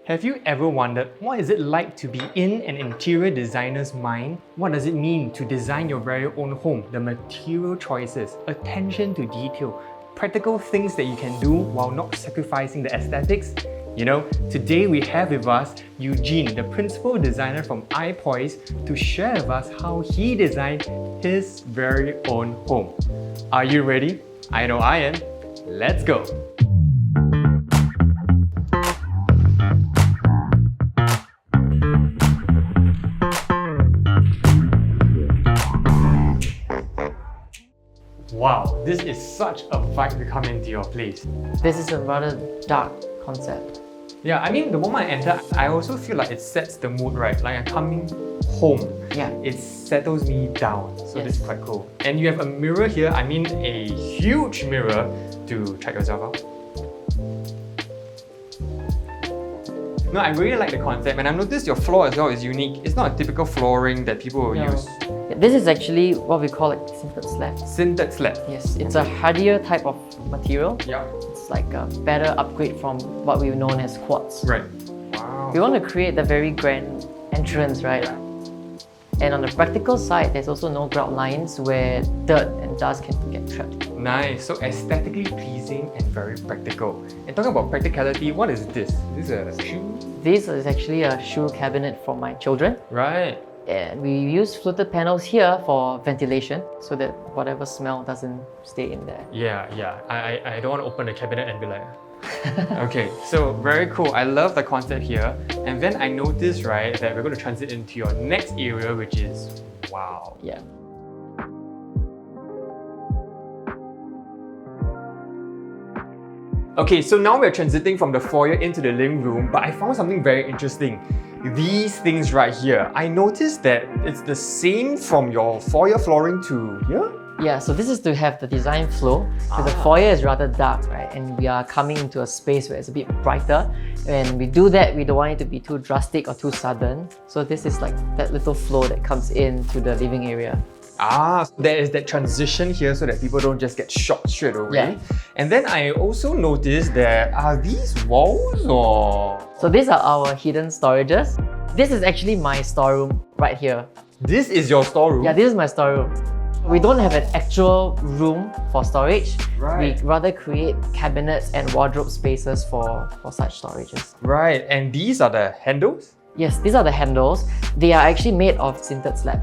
Have you ever wondered what is it like to be in an interior designer's mind? What does it mean to design your very own home? The material choices, attention to detail, practical things that you can do while not sacrificing the aesthetics? You know, today we have with us Eugene, the principal designer from i.Poise, to share with us how he designed his very own home. Are you ready? I know I am. Let's go! Wow, this is such a vibe to come into your place. This is a rather dark concept. Yeah, I mean, the moment I enter, I also feel like it sets the mood, right? Like I'm coming home. Yeah. It settles me down. So Yes. this is quite cool. And you have a mirror here, I mean a huge mirror to check yourself out. No, I really like the concept, and I've noticed your floor as well is unique. It's not a typical flooring that people will use. This is actually what we call like sintered slab. Sintered slab. Yes, it's a hardier type of material. Yeah. It's like a better upgrade from what we've known as quartz. Right. Wow. We want to create a very grand entrance, right? And on the practical side, there's also no grout lines where dirt and dust can get trapped. Nice. So aesthetically pleasing and very practical. And talking about practicality, what is this? Is this a shoe? This is actually a shoe cabinet for my children. Right. And we use fluted panels here for ventilation so that whatever smell doesn't stay in there. Yeah. I don't want to open the cabinet and be like... Okay, so very cool. I love the concept here. And then I noticed, right, that we're going to transit into your next area, which is... wow. Yeah. Okay, so now we're transiting from the foyer into the living room, but I found something very interesting. These things right here. I noticed that it's the same from your foyer flooring to here? Yeah, so this is to have the design flow. So the foyer is rather dark, right? And we are coming into a space where it's a bit brighter. And we do that, we don't want it to be too drastic or too sudden. So this is like that little flow that comes into the living area. So there is that transition here so that people don't just get shocked straight away. Yeah. And then I also noticed that, are these walls or... So these are our hidden storages. This is actually my storeroom right here. This is your storeroom? Yeah, this is my storeroom. We don't have an actual room for storage. Right. We rather create cabinets and wardrobe spaces for such storages. Right, and these are the handles? Yes, these are the handles. They are actually made of sintered slab.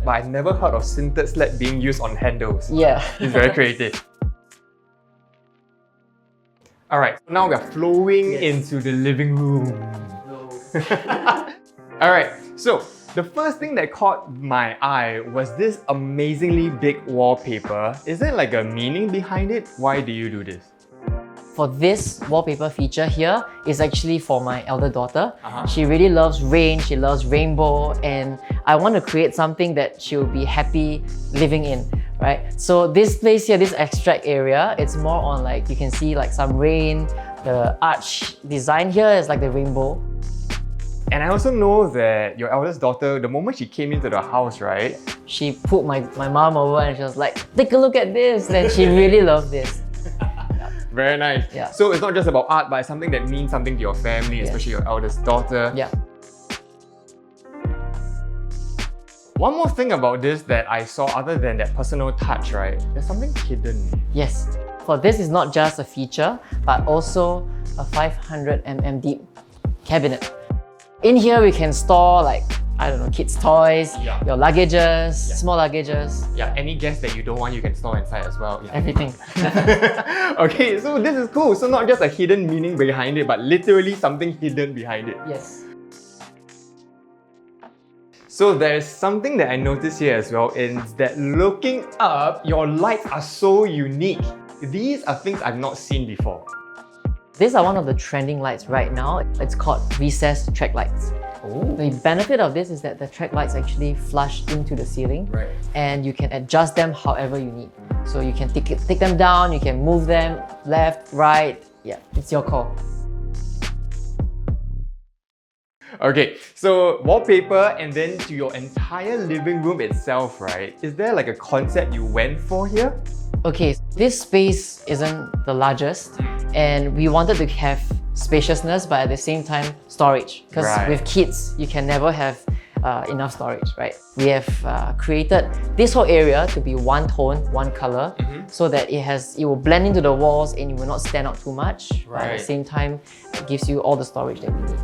But I've never heard of sintered slab being used on handles. Yeah. It's very creative. Alright, now we are flowing into the living room. Alright, so the first thing that caught my eye was this amazingly big wallpaper. Is there like a meaning behind it? Why do you do this? For this wallpaper feature here is actually for my elder daughter. She really loves rain, she loves rainbow, and I want to create something that she'll be happy living in, right? So this place here, this extract area, it's more on like, you can see like some rain, the arch design here is like the rainbow. And I also know that your eldest daughter, the moment she came into the house, right? She put my mom over and she was like, take a look at this, and she really loved this. Very nice. Yeah. So it's not just about art, but it's something that means something to your family, especially your eldest daughter. Yeah. One more thing about this that I saw other than that personal touch, right? There's something hidden. Yes. For this is not just a feature, but also a 500mm deep cabinet. In here, we can store like, I don't know, kids' toys, your luggages, small luggages. Yeah, any guest that you don't want, you can store inside as well. Yeah. Everything. Okay, so this is cool. So not just a hidden meaning behind it, but literally something hidden behind it. Yes. So there's something that I noticed here as well, is that looking up, your lights are so unique. These are things I've not seen before. These are one of the trending lights right now. It's called recessed track lights. Oh. The benefit of this is that the track lights actually flush into the ceiling, and you can adjust them however you need. So you can take them down, you can move them left, right. Yeah, it's your call. Okay, so wallpaper and then to your entire living room itself, right? Is there like a concept you went for here? Okay, this space isn't the largest, and we wanted to have spaciousness, but at the same time, storage. Because Right. with kids, you can never have enough storage, right? We have created this whole area to be one tone, one color, so that it will blend into the walls and it will not stand out too much. But at Right. the same time, it gives you all the storage that we need.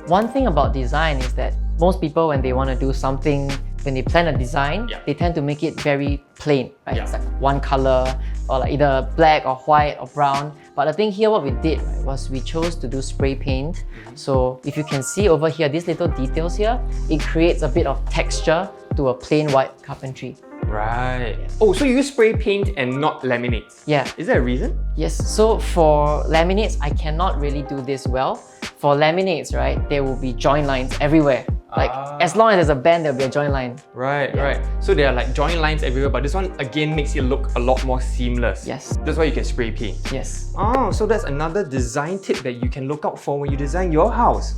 One thing about design is that most people, when they want to do something, when they plan a design, Yeah. they tend to make it very plain, right? Yeah. It's like one color, or like either black or white or brown. But the thing here, what we did, right, was we chose to do spray paint. So if you can see over here, these little details here, it creates a bit of texture to a plain white carpentry. Right. Oh, so you use spray paint and not laminates? Yeah. Is there a reason? Yes, so for laminates, I cannot really do this well. For laminates, right, there will be join lines everywhere. Like, as long as there's a band, there'll be a join line. Right, right. So there are like join lines everywhere, but this one again makes it look a lot more seamless. Yes. That's why you can spray paint. Yes. Oh, so that's another design tip that you can look out for when you design your house.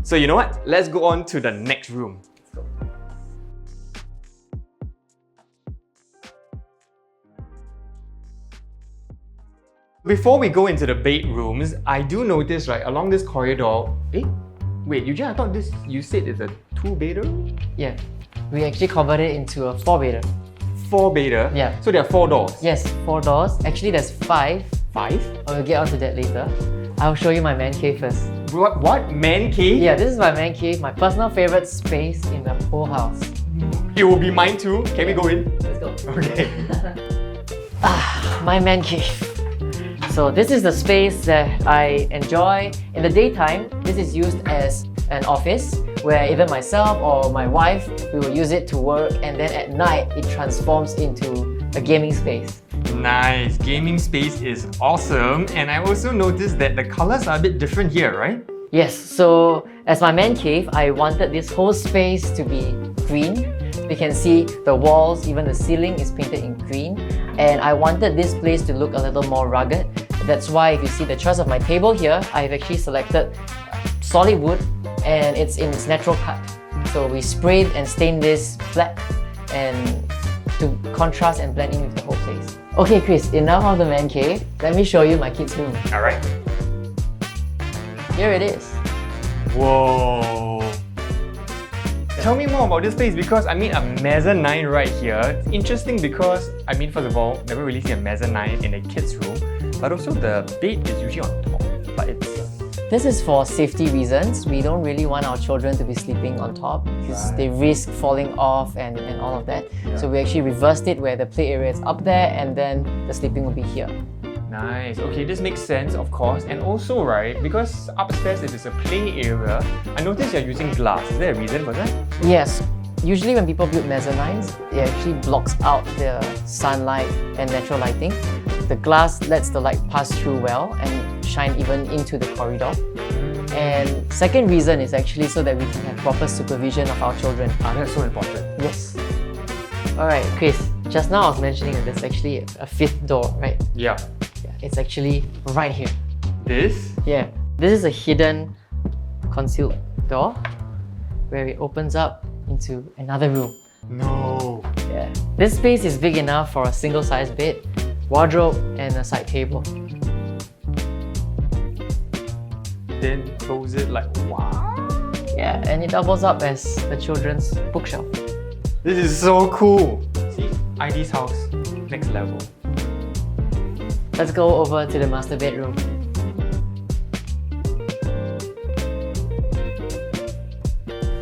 So you know what? Let's go on to the next room. Before we go into the bedrooms, I do notice right along this corridor. Wait, Eugene, I thought you said it's a 2-bedroom? Yeah. We actually converted it into a 4-bedder. 4-bedder? Yeah. So there are 4 doors? Yes, 4 doors. Actually, there's 5. 5? I will get onto that later. I'll show you my man cave first. What? Man cave? Yeah, this is my man cave, my personal favorite space in the whole house. It will be mine too. Can we go in? Let's go. Okay. My man cave. So this is the space that I enjoy. In the daytime, this is used as an office where either myself or my wife, we will use it to work, and then at night, it transforms into a gaming space. Nice. Gaming space is awesome. And I also noticed that the colors are a bit different here, right? Yes, so as my man cave, I wanted this whole space to be green. You can see the walls, even the ceiling is painted in green. And I wanted this place to look a little more rugged. That's why if you see the choice of my table here, I've actually selected solid wood and it's in its natural cut. So we sprayed and stained this black and to contrast and blend in with the whole place. Okay Chris, enough of the man cave. Let me show you my kids' room. Alright. Here it is. Whoa. Tell me more about this place because I mean a mezzanine right here. It's interesting because first of all, never really see a mezzanine in a kid's room, but also the bed is usually on top. But This is for safety reasons. We don't really want our children to be sleeping on top because they risk falling off and all of that. Yeah. So we actually reversed it where the play area is up there and then the sleeping will be here. nice. Okay, this makes sense, of course. And also, right, because upstairs it is a play area, I noticed you're using glass. Is there a reason for that? Yes. Usually when people build mezzanines, it actually blocks out the sunlight and natural lighting. The glass lets the light pass through well and shine even into the corridor. And second reason is actually so that we can have proper supervision of our children. That's so important. Yes. Alright, Chris, just now I was mentioning that there's actually a 5th door, right? Yeah. Yeah, it's actually right here. This? Yeah. This is a hidden concealed door where it opens up into another room. No. Yeah. This space is big enough for a single-sized bed, wardrobe, and a side table. Then close it like wow. Yeah, and it doubles up as the children's bookshelf. This is so cool. See, ID's house, next level. Let's go over to the master bedroom.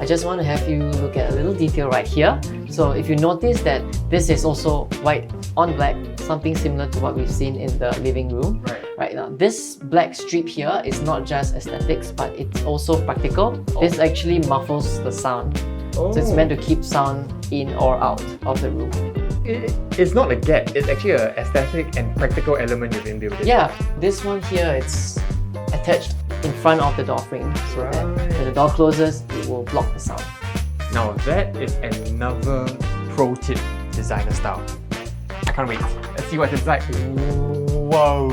I just want to have you look at a little detail right here. So if you notice that this is also white on black, something similar to what we've seen in the living room. Right now, this black strip here is not just aesthetics, but it's also practical. This actually muffles the sound. So it's meant to keep sound in or out of the room. It's not a gap, it's actually an aesthetic and practical element you've inbuilt. Yeah, this one here, it's attached in front of the door frame so that when the door closes, it will block the sound. Now that is another pro tip designer style. I can't wait. Let's see what's inside. Whoa!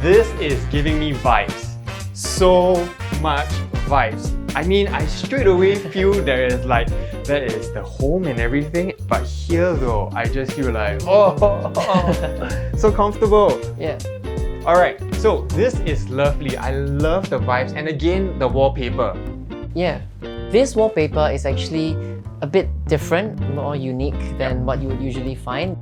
This is giving me vibes. So much vibes. I mean, I straight away feel that is the home and everything, but here though, I just feel like, oh, so comfortable. Yeah. Alright, So this is lovely. I love the vibes, and again, the wallpaper. Yeah, this wallpaper is actually a bit different, more unique than what you would usually find.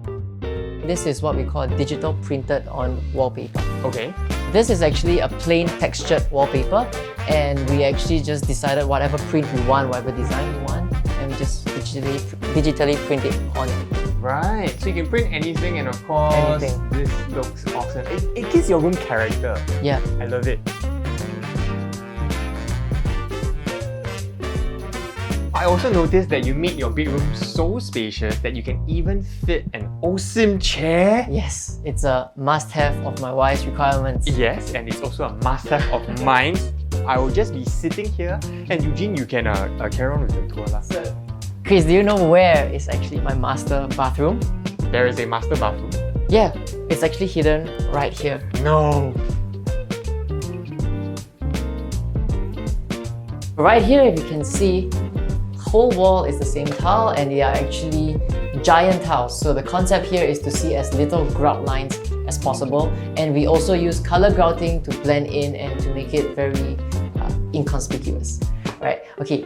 This is what we call digital printed on wallpaper. Okay. This is actually a plain textured wallpaper, and we actually just decided whatever print we want, whatever design we want, and we just digitally print it on it. Right, so you can print anything, and of course, Anything. this looks awesome. It gives your room character. Yeah. I love it. I also noticed that you made your bedroom so spacious that you can even fit an awesome chair. Yes, it's a must-have of my wife's requirements. Yes, and it's also a must-have of mine. I will just be sitting here, and Eugene, you can carry on with the tour. Chris, do you know where is actually my master bathroom? There is a master bathroom. Yeah, it's actually hidden right here. No. Right here, if you can see, whole wall is the same tile, and they are actually giant tiles. So the concept here is to see as little grout lines as possible, and we also use color grouting to blend in and to make it very inconspicuous. Right? Okay.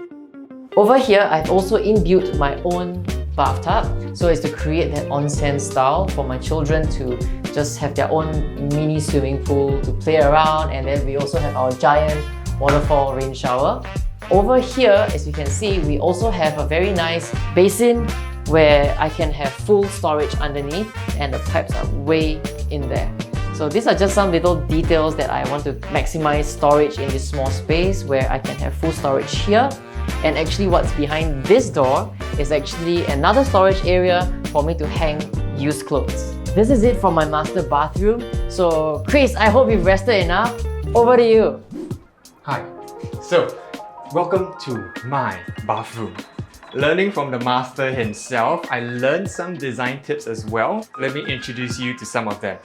Over here, I've also imbued my own bathtub, so it's to create that onsen style for my children to just have their own mini swimming pool to play around, and then we also have our giant waterfall rain shower. Over here, as you can see, we also have a very nice basin where I can have full storage underneath, and the pipes are way in there. So these are just some little details that I want to maximize storage in this small space where I can have full storage here. And actually what's behind this door is actually another storage area for me to hang used clothes. This is it for my master bathroom. So Chris, I hope you've rested enough. Over to you. Hi. So, welcome to my bathroom. Learning from the master himself, I learned some design tips as well. Let me introduce you to some of them.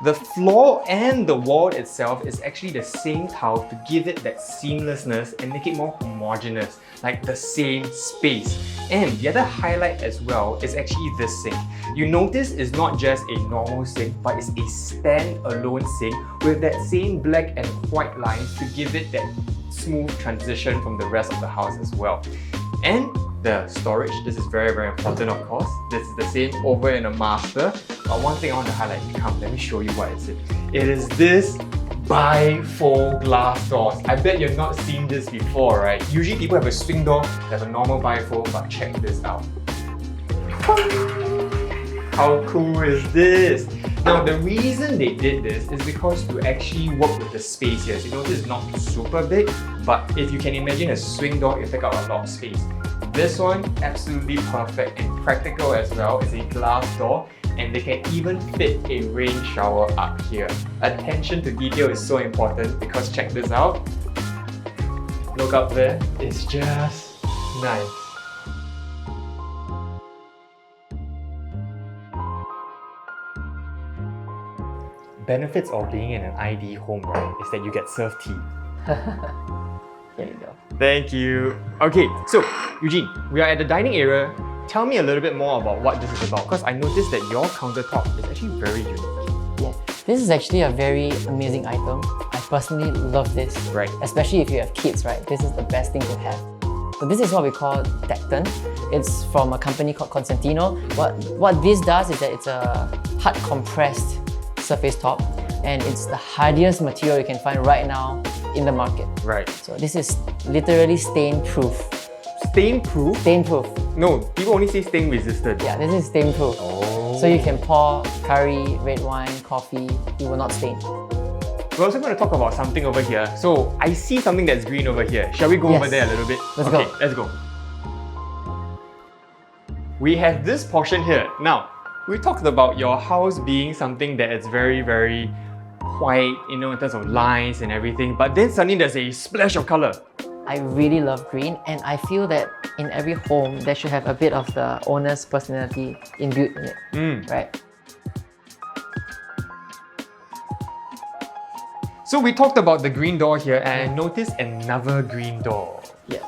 The floor and the wall itself is actually the same tile to give it that seamlessness and make it more homogeneous, like the same space. And the other highlight as well is actually this sink. You notice it's not just a normal sink, but it's a stand-alone sink with that same black and white lines to give it that smooth transition from the rest of the house as well. And the storage, this is very, very important, of course. This is the same over in a master. But one thing I want to highlight, come, let me show you what it is. It is this bifold glass doors. I bet you've not seen this before, right? Usually people have a swing door, they have a normal bifold, but check this out. How cool is this? Now, the reason they did this is because to actually work with the space here. So you notice it's not super big, but if you can imagine a swing door, it'll take up a lot of space. This one, absolutely perfect and practical as well. It's a glass door, and they can even fit a rain shower up here. Attention to detail is so important because check this out. Look up there, it's just nice. Benefits of being in an ID home, right, is that you get served tea. Here you go. Thank you. Okay, so Eugene, we are at the dining area. Tell me a little bit more about what this is about, because I noticed that your countertop is actually very unique. Yeah, this is actually a very amazing item. I personally love this. Right. Especially if you have kids, right? This is the best thing to have. So this is what we call Tecton. It's from a company called Constantino. What this does is that it's a hard compressed surface top, and it's the hardiest material you can find right now in the market. Right. So this is literally stain proof. Stain proof? Stain proof. No, people only say stain resistant. Yeah, this is stain proof. Oh. So you can pour curry, red wine, coffee, it will not stain. We're also going to talk about something over here. So I see something that's green over here. Shall we go over there a little bit? Let's okay, go. Let's go. We have this portion here. Now, we talked about your house being something that is very, very white, you know, in terms of lines and everything, but then suddenly there's a splash of color. I really love green, and I feel that in every home there should have a bit of the owner's personality imbued in it, right? So we talked about the green door here, and I noticed another green door. Yeah.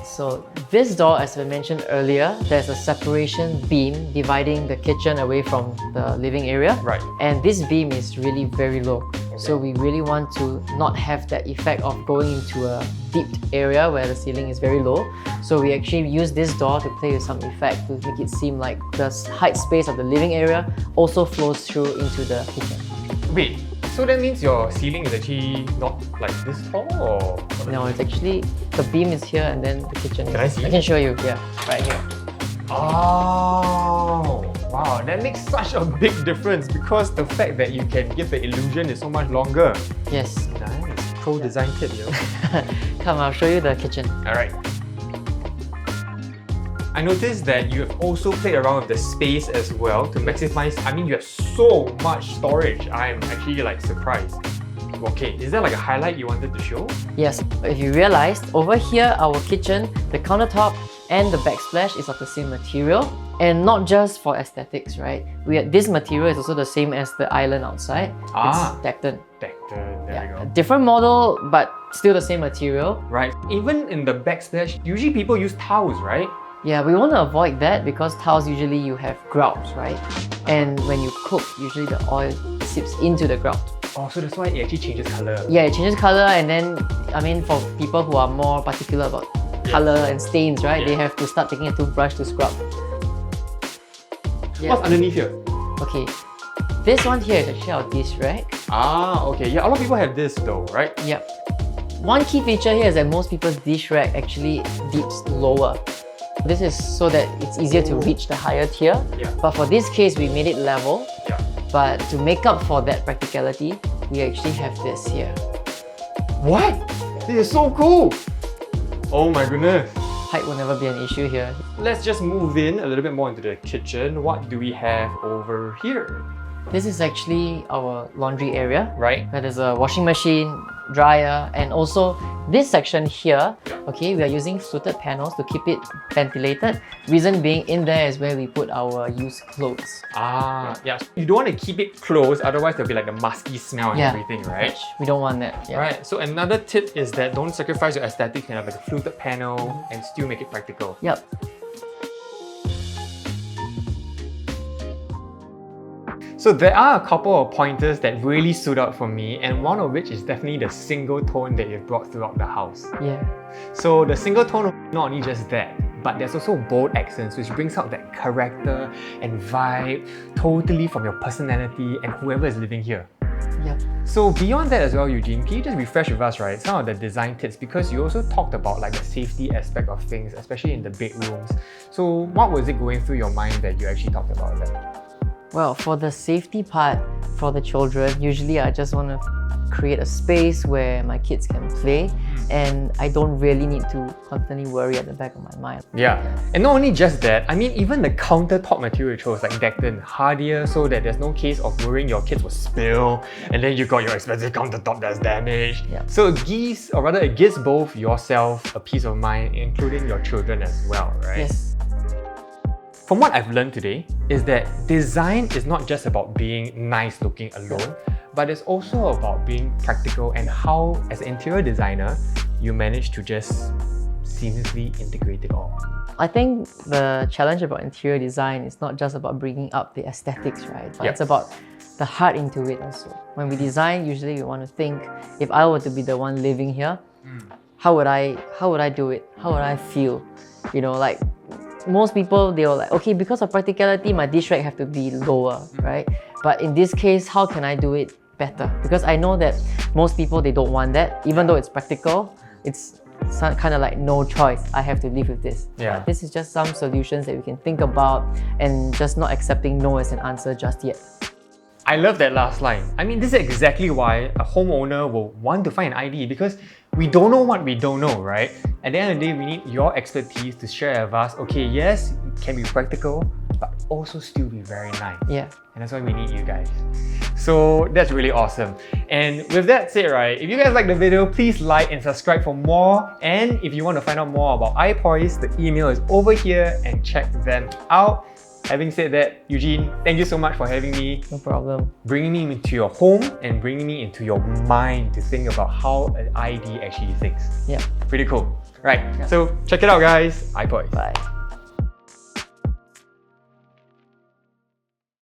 So this door, as I mentioned earlier, there's a separation beam dividing the kitchen away from the living area. Right. And this beam is really very low. So we really want to not have that effect of going into a deep area where the ceiling is very low. So we actually use this door to play with some effect to make it seem like the height space of the living area also flows through into the kitchen. Wait, so that means your ceiling is actually not like this tall, or? No, it's actually, the beam is here and then the kitchen is... Can I see? I can show you, yeah, right here. Oh, wow, that makes such a big difference because the fact that you can give the illusion is so much longer. Yes. Nice, pro design tip, you know. Come, I'll show you the kitchen. Alright. I noticed that you have also played around with the space as well to maximize. I mean, you have so much storage. I am actually like surprised. Okay, is there like a highlight you wanted to show? Yes, if you realized, over here, our kitchen, the countertop and the backsplash is of the same material. And not just for aesthetics, right? This material is also the same as the island outside. Ah. It's Decton. Decton, there you A go. different model, but still the same material. Right, even in the backsplash, usually people use tiles, right? Yeah, we want to avoid that because tiles usually you have grouts, right? And when you cook, usually the oil seeps into the grout. Oh, so that's why it actually changes color. Yeah, it changes color, and then, I mean, for people who are more particular about color and stains, right? They have to start taking a toothbrush to scrub. Yeah. What's underneath here? Okay, this one here is actually our dish rack. Ah, okay. Yeah, a lot of people have this though, right? Yep. One key feature here is that most people's dish rack actually dips lower. This is so that it's easier to reach the higher tier. Yeah. But for this case, we made it level. Yeah. But to make up for that practicality, we actually have this here. What? This is so cool! Oh my goodness. Height will never be an issue here. Let's just move in a little bit more into the kitchen. What do we have over here? This is actually our laundry area. Right? Where there's a washing machine, dryer, and also this section here, okay, we are using fluted panels to keep it ventilated. Reason being, in there is where we put our used clothes. Ah, yeah. You don't want to keep it closed, otherwise there'll be like the musky smell and everything, right? We don't want that. Yeah. Right, so another tip is that don't sacrifice your aesthetics and have like a fluted panel and still make it practical. Yep. So there are a couple of pointers that really stood out for me, and one of which is definitely the single tone that you've brought throughout the house. Yeah. So the single tone, not only just that, but there's also bold accents which brings out that character and vibe totally from your personality and whoever is living here. Yep. So beyond that as well, Eugene, can you just refresh with us, right, some of the design tips, because you also talked about like the safety aspect of things, especially in the bedrooms. So what was it going through your mind that you actually talked about that? Well, for the safety part for the children, usually I just want to create a space where my kids can play and I don't really need to constantly worry at the back of my mind. Yeah, and not only just that, I mean even the countertop material chose like Decton, hardier so that there's no case of worrying your kids will spill and then you got your expensive countertop that's damaged. Yeah. So it gives, or rather it gives both yourself a peace of mind, including your children as well, right? Yes. From what I've learned today is that design is not just about being nice looking alone, but it's also about being practical and how, as an interior designer, you manage to just seamlessly integrate it all. I think the challenge about interior design is not just about bringing up the aesthetics, right? But it's about the heart into it also. When we design, usually we want to think, if I were to be the one living here, how would I do it? How would I feel? You know, like most people, they were like, okay, because of practicality, my dish rack have to be lower, right? But in this case, how can I do it better? Because I know that most people, they don't want that. Even though it's practical, it's kind of like no choice. I have to live with this. Yeah. This is just some solutions that we can think about and just not accepting no as an answer just yet. I love that last line. I mean, this is exactly why a homeowner will want to find an ID, because we don't know what we don't know, right? At the end of the day, we need your expertise to share with us. Okay, yes, it can be practical, but also still be very nice. Yeah. And that's why we need you guys. So that's really awesome. And with that said, right, if you guys like the video, please like and subscribe for more. And if you want to find out more about i.Poise, the email is over here and check them out. Having said that, Eugene, thank you so much for having me. No problem. Bringing me into your home and bringing me into your mind to think about how an ID actually thinks. Yeah. Pretty cool. Right, so check it out guys, i.Poise. Bye.